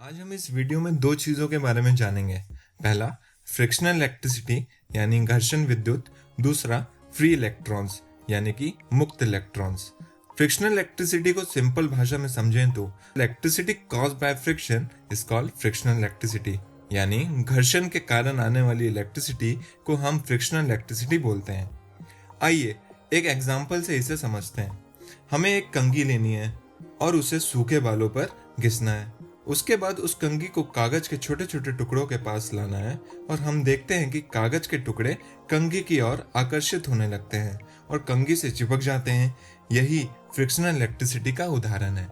आज हम इस वीडियो में दो चीज़ों के बारे में जानेंगे। पहला, फ्रिक्शनल इलेक्ट्रिसिटी यानी घर्षण विद्युत। दूसरा, फ्री इलेक्ट्रॉन्स यानी कि मुक्त इलेक्ट्रॉन्स। फ्रिक्शनल इलेक्ट्रिसिटी को सिंपल भाषा में समझें तो electricity caused by friction is called frictional electricity, यानी घर्षण के कारण आने वाली इलेक्ट्रिसिटी को हम फ्रिक्शनल इलेक्ट्रिसिटी बोलते हैं। आइए एक एग्जाम्पल से इसे समझते हैं। हमें एक कंघी लेनी है और उसे सूखे बालों पर घिसना है। उसके बाद उस कंघी को कागज के छोटे छोटे टुकड़ों के पास लाना है और हम देखते हैं कि कागज के टुकड़े कंघी की ओर आकर्षित होने लगते हैं और कंघी से चिपक जाते हैं। यही फ्रिक्शनल इलेक्ट्रिसिटी का उदाहरण है।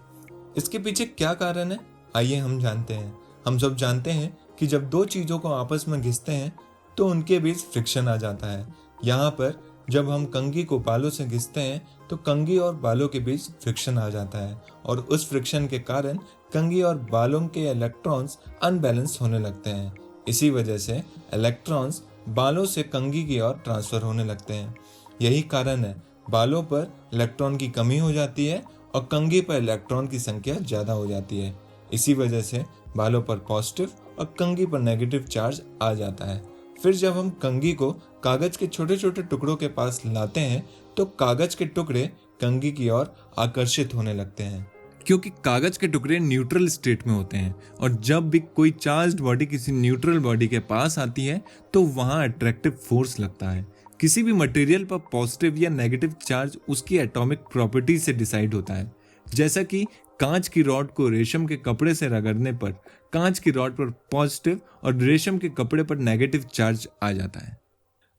इसके पीछे क्या कारण है, आइए हम जानते हैं। हम सब जानते हैं कि जब दो चीजों को आपस में घिसते हैं तो उनके बीच फ्रिक्शन आ जाता है। यहाँ पर जब हम कंघी को बालों से घिसते हैं तो कंघी और बालों के बीच फ्रिक्शन आ जाता है और उस फ्रिक्शन के कारण कंघी और बालों के इलेक्ट्रॉन्स अनबैलेंस होने लगते हैं। इसी वजह से इलेक्ट्रॉन्स बालों से कंघी की ओर ट्रांसफर होने लगते हैं। यही कारण है बालों पर इलेक्ट्रॉन की कमी हो जाती है और कंघी पर इलेक्ट्रॉन की संख्या ज़्यादा हो जाती है। इसी वजह से बालों पर पॉजिटिव और कंघी पर नेगेटिव चार्ज आ जाता है। फिर जब हम कंघी को कागज के छोटे छोटे टुकड़ों के पास लाते हैं तो कागज के टुकड़े कंघी की ओर आकर्षित होने लगते हैं, क्योंकि कागज के टुकड़े न्यूट्रल स्टेट में होते हैं और जब भी कोई चार्ज्ड बॉडी किसी न्यूट्रल बॉडी के पास आती है तो वहां अट्रैक्टिव फोर्स लगता है। किसी भी मटेरियल पर पॉजिटिव या नेगेटिव चार्ज उसकी एटॉमिक प्रॉपर्टी से डिसाइड होता है। जैसा कि कांच की रॉड को रेशम के कपड़े से रगड़ने पर कांच की रॉड पर पॉजिटिव और रेशम के कपड़े पर नेगेटिव चार्ज आ जाता है।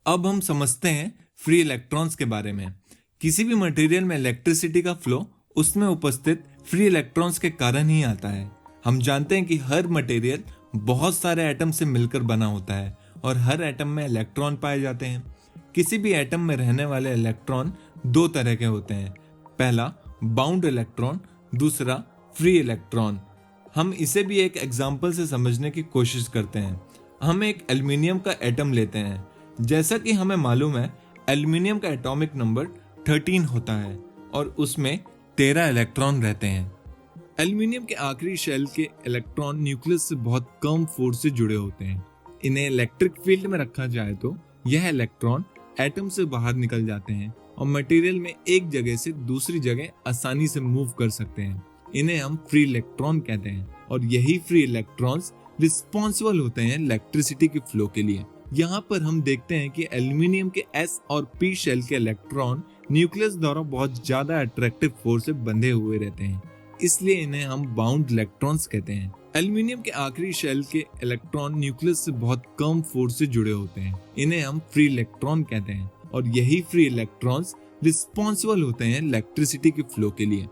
अब हम समझते हैं फ्री इलेक्ट्रॉन्स के बारे में। किसी भी मटेरियल में इलेक्ट्रिसिटी का फ्लो उसमें उपस्थित फ्री इलेक्ट्रॉन्स के कारण ही आता है। हम जानते हैं कि हर मटेरियल बहुत सारे एटम से मिलकर बना होता है और हर एटम में इलेक्ट्रॉन पाए जाते हैं। किसी भी एटम में रहने वाले इलेक्ट्रॉन दो तरह के होते हैं। पहला बाउंड इलेक्ट्रॉन, दूसरा फ्री इलेक्ट्रॉन। हम इसे भी एक एग्जाम्पल से समझने की कोशिश करते हैं। हम एक एल्युमिनियम का एटम लेते हैं। जैसा कि हमें मालूम है एल्युमिनियम का एटॉमिक नंबर 13 होता है और उसमें 13 इलेक्ट्रॉन रहते हैं। एल्युमिनियम के आखिरी शेल के इलेक्ट्रॉन न्यूक्लियस से बहुत कम फोर्स से जुड़े होते हैं। इन्हें इलेक्ट्रिक फील्ड में रखा जाए तो यह इलेक्ट्रॉन एटम से बाहर निकल जाते हैं और मटेरियल में एक जगह से दूसरी जगह आसानी से मूव कर सकते हैं। इन्हें हम फ्री इलेक्ट्रॉन कहते हैं और यही फ्री इलेक्ट्रॉन्स रिस्पॉन्सिबल होते हैं इलेक्ट्रिसिटी के फ्लो के लिए। यहाँ पर हम देखते हैं कि एल्युमिनियम के S और P शेल के इलेक्ट्रॉन न्यूक्लियस द्वारा बहुत ज्यादा अट्रैक्टिव फोर्स से बंधे हुए रहते हैं, इसलिए इन्हें हम बाउंड इलेक्ट्रॉन्स कहते हैं। एल्युमिनियम के आखिरी शेल के इलेक्ट्रॉन न्यूक्लियस से बहुत कम फोर्स से जुड़े होते हैं। इन्हें हम फ्री इलेक्ट्रॉन कहते हैं और यही फ्री इलेक्ट्रॉन्स रिस्पॉन्सिबल होते हैं इलेक्ट्रिसिटी के फ्लो के लिए।